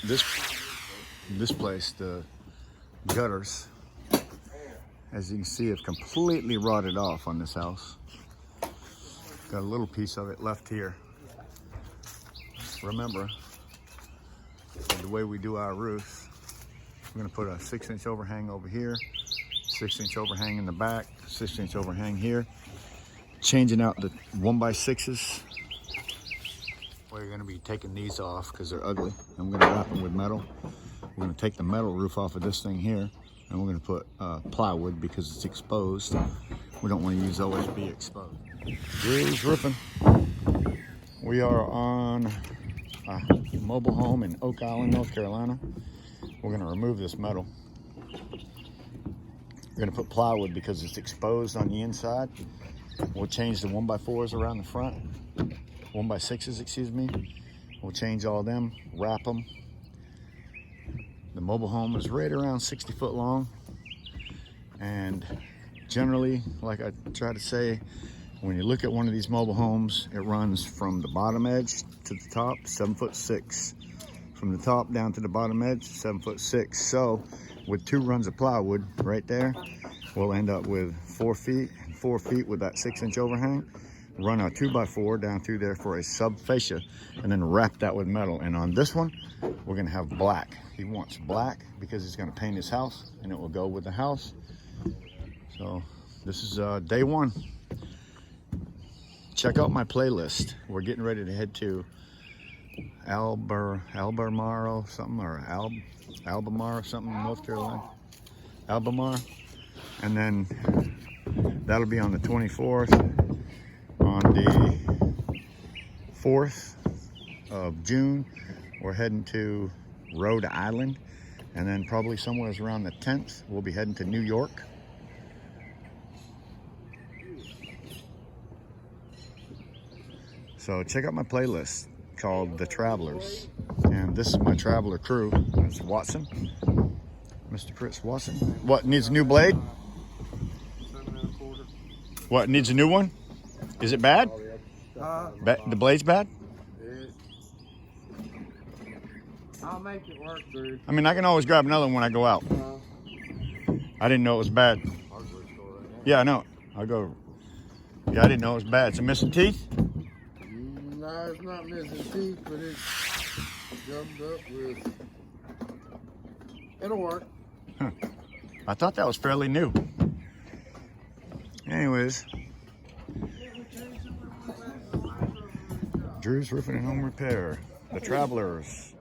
this place, the gutters, as you can see, have completely rotted off on this house. Got a little piece of it left here. Remember, the way we do our roofs, we're gonna put a 6-inch overhang over here, 6-inch overhang in the back, 6-inch overhang here. Changing out the 1x6s. We're gonna be taking these off because they're ugly. I'm gonna wrap them with metal. We're gonna take the metal roof off of this thing here, and we're gonna put plywood because it's exposed. We don't want to use OSB exposed. Drew's Roofing. We are on a mobile home in Oak Island, North Carolina. We're gonna remove this metal. We're gonna put plywood because it's exposed on the inside. We'll change the 1x4s around the front, 1x6s, excuse me. We'll change all of them, wrap them. The mobile home is right around 60 foot long. And generally, like I try to say, when you look at one of these mobile homes, it runs from the bottom edge to the top, 7'6". From the top down to the bottom edge, 7'6". So with 2 runs of plywood right there, we'll end up with 4 feet, 4 feet with that 6-inch overhang. Run our 2x4 down through there for a sub fascia, and then wrap that with metal. And on this one, we're gonna have black. He wants black because he's gonna paint his house, and it will go with the house. So this is day 1. Check out my playlist. We're getting ready to head to Albemarle something, or Albemarle something, North Carolina. Albemarle. And then that'll be on the 24th. On the 4th of June, we're heading to Rhode Island. And then probably somewhere around the 10th, we'll be heading to New York. So check out my playlist called The Travelers. And this is my traveler crew. It's Watson, Mr. Chris Watson. What, needs a new blade? What, needs a new one? Is it bad? The blade's bad? I'll make it work, Drew. I mean, I can always grab another one when I go out. I didn't know it was bad. Yeah, I know. I'll go. Yeah, I didn't know it was bad. Is it missing teeth? No, it's not missing teeth, but it's gummed up with. It'll work. Huh. I thought that was fairly new. Anyways. Drew's Roofing and Home Repair. The Travelers.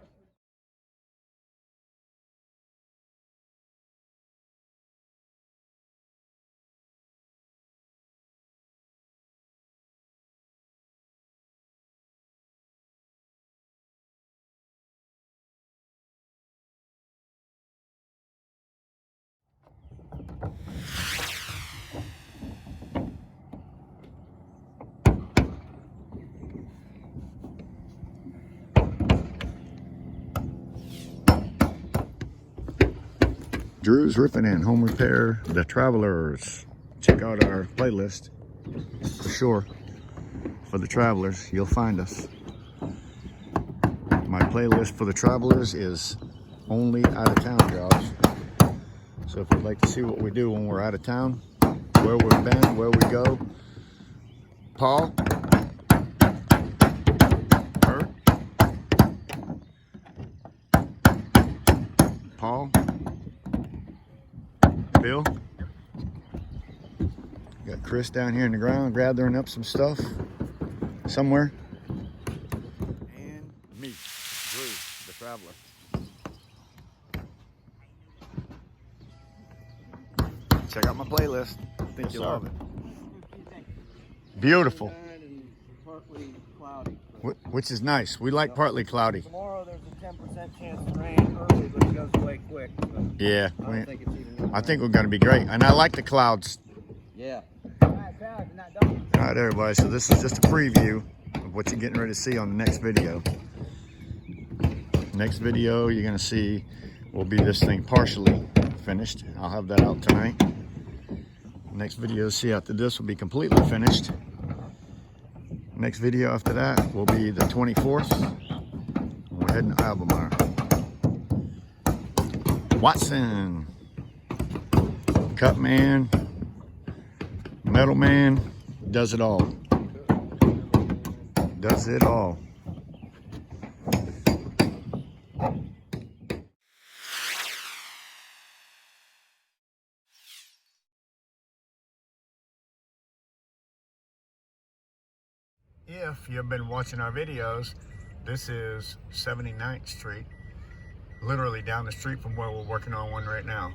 Drew's Roofing and Home Repair, The Travelers. Check out our playlist for sure. For The Travelers, you'll find us. My playlist for The Travelers is only out of town jobs. So if you'd like to see what we do when we're out of town, where we've been, where we go, Paul, her, Paul, Bill, got Chris down here in the ground gathering up some stuff somewhere, and me, Drew, the Traveler. Check out my playlist. I think you'll love it. Beautiful. Partly cloudy. Which is nice. We like partly cloudy. Tomorrow there's a 10% chance of rain early, but it goes away quick. Yeah. I don't think it's even. I think we're going to be great. And I like the clouds. Yeah. All right, everybody. So this is just a preview of what you're getting ready to see on the next video. Next video you're going to see will be this thing partially finished. I'll have that out tonight. Next video see after this will be completely finished. Next video after that will be the 24th. We're heading to Albemarle. Watson. Cut man, metal man, does it all. Does it all. If you've been watching our videos, this is 79th Street, literally down the street from where we're working on one right now.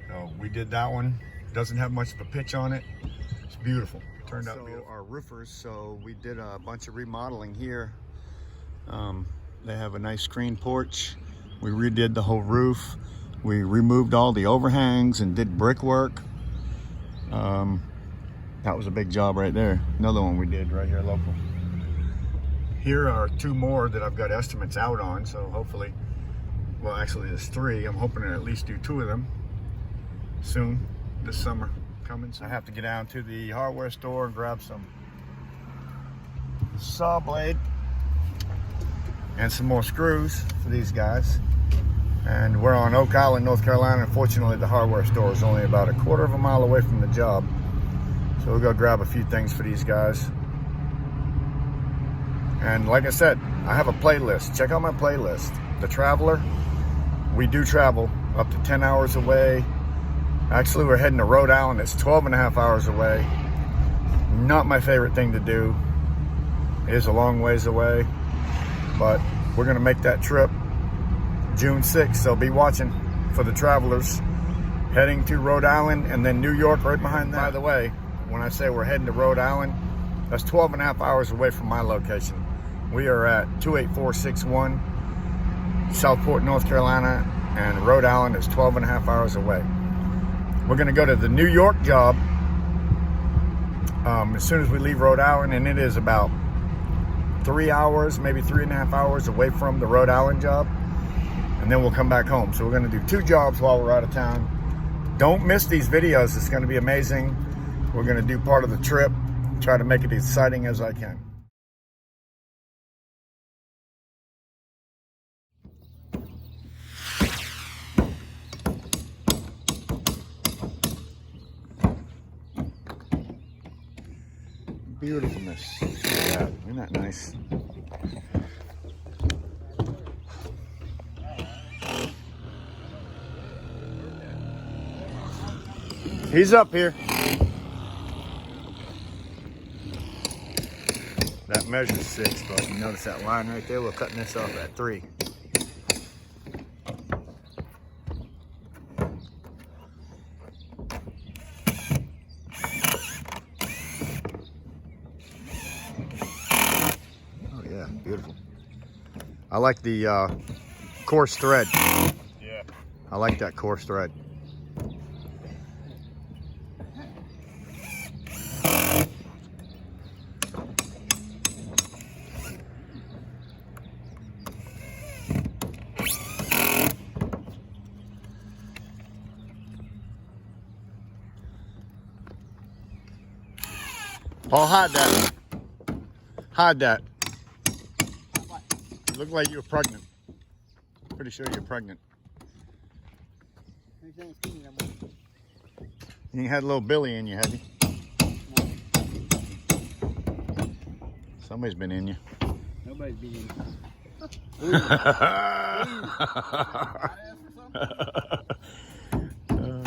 So we did that one. Doesn't have much of a pitch on it. It's beautiful. Turned out beautiful. Our roofers, so we did a bunch of remodeling here. They have a nice screen porch. We redid the whole roof. We removed all the overhangs and did brickwork. That was a big job right there. Another one we did right here local. Here are two more that I've got estimates out on, so hopefully, well actually there's three. I'm hoping to at least do two of them soon, this summer coming. So I have to get down to the hardware store and grab some saw blade and some more screws for these guys. And we're on Oak Island, North Carolina. Unfortunately, the hardware store is only about a quarter of a mile away from the job. So we'll go grab a few things for these guys. And like I said, I have a playlist. Check out my playlist. The Traveler. We do travel up to 10 hours away. Actually, we're heading to Rhode Island. It's 12.5 hours away. Not my favorite thing to do. It is a long ways away. But we're going to make that trip June 6th. So be watching for the Travelers. Heading to Rhode Island and then New York right behind that. By the way, when I say we're heading to Rhode Island, that's 12.5 hours away from my location. We are at 28461 Southport, North Carolina, and Rhode Island is 12.5 hours away. We're going to go to the New York job as soon as we leave Rhode Island, and it is about 3 hours, maybe 3.5 hours away from the Rhode Island job, and then we'll come back home. So we're going to do two jobs while we're out of town. Don't miss these videos. It's going to be amazing. We're going to do part of the trip, try to make it as exciting as I can. Beautifulness. Look at that. Isn't that nice? He's up here. That measures 6, but you notice that line right there? We're cutting this off at 3. Oh yeah, beautiful. I like the coarse thread. Yeah. I like that coarse thread. Paul, hide that. Hide that. You look like you were pregnant. Pretty sure you're pregnant. You had a little Billy in you, have you? Somebody's been in you. Nobody's been in you.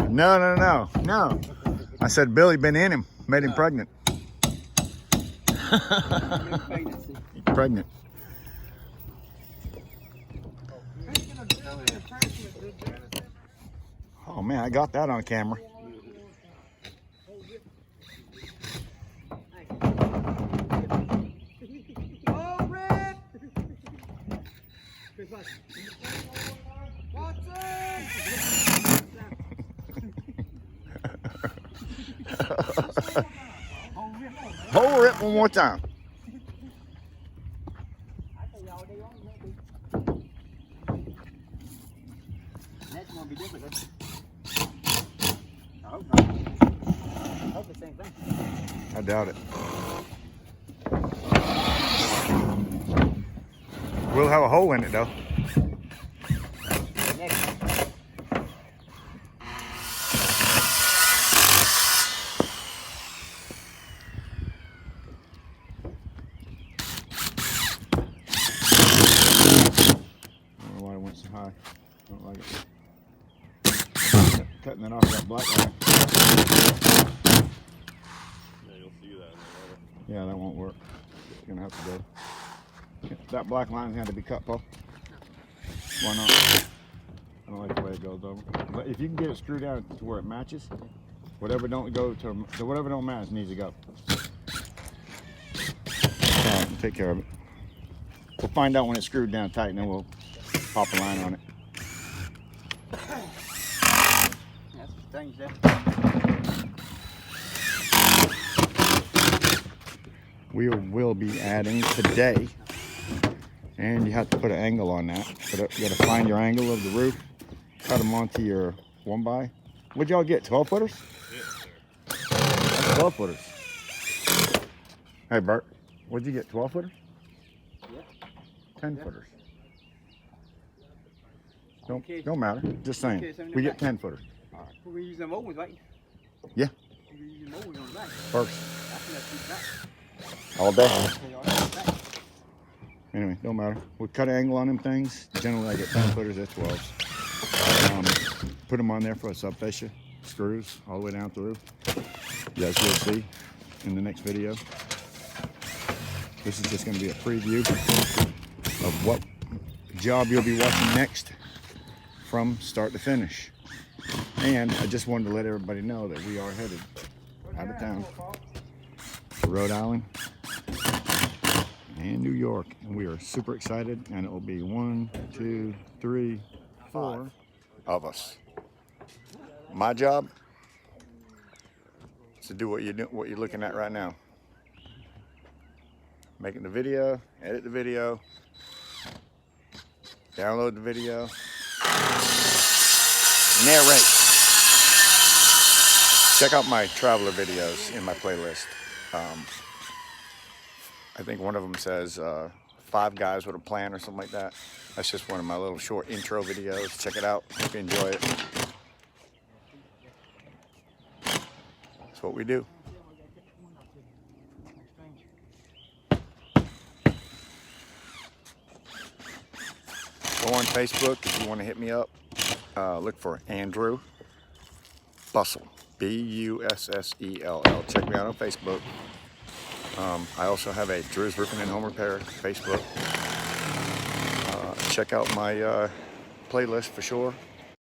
No. I said Billy been in him, made him pregnant. He's pregnant. Oh man, I got that on camera. Hold it one more time. That's gonna be different. I hope not. I hope the same thing. I doubt it. We'll have a hole in it though. Next. Don't like it. Cutting it off that black line. Yeah, you'll see that in the water. Yeah, that won't work. It's gonna have to go. That black line had to be cut, Paul. Why not? I don't like the way it goes over. But if you can get it screwed down to where it matches, whatever don't go to whatever don't match needs to go. All right, take care of it. We'll find out when it's screwed down tight, and then we'll pop a line on it. That's the thing, there. We will be adding today, and you have to put an angle on that. You got to find your angle of the roof, cut them onto your 1x. What'd y'all get? 12 footers? Yeah, sir. 12 footers. Hey Bert, what'd you get? 12 footers? Yeah. 10 Yeah. footers. Okay. Don't matter. Just saying. Okay, 70 We get back. 10 footers. All right. We're use them old ones, right? Yeah. We're using them old ones on the back. First. That's enough to keep that. All day. Okay, all right, back. Anyway, don't matter. We cut an angle on them things. Generally, I get 10 footers, that's 12s. Put them on there for a subfascia, screws all the way down through. You guys will see in the next video. This is just going to be a preview of what job you'll be watching next from start to finish. And I just wanted to let everybody know that we are headed out of town to Rhode Island and New York, and we are super excited, and it will be 1, 2, 3, 4 of us. My job is to do what you're looking at right now. Making the video, edit the video, download the video, narrate. Check out my traveler videos in my playlist. I think one of them says 5 guys with a plan or something like that. That's just one of my little short intro videos. Check it out. Hope you enjoy it. That's what we do. Go on Facebook if you want to hit me up. Look for Andrew Bussell. Bussell. Check me out on Facebook. I also have a Drew's Roofing and Home Repair Facebook. Check out my playlist for sure.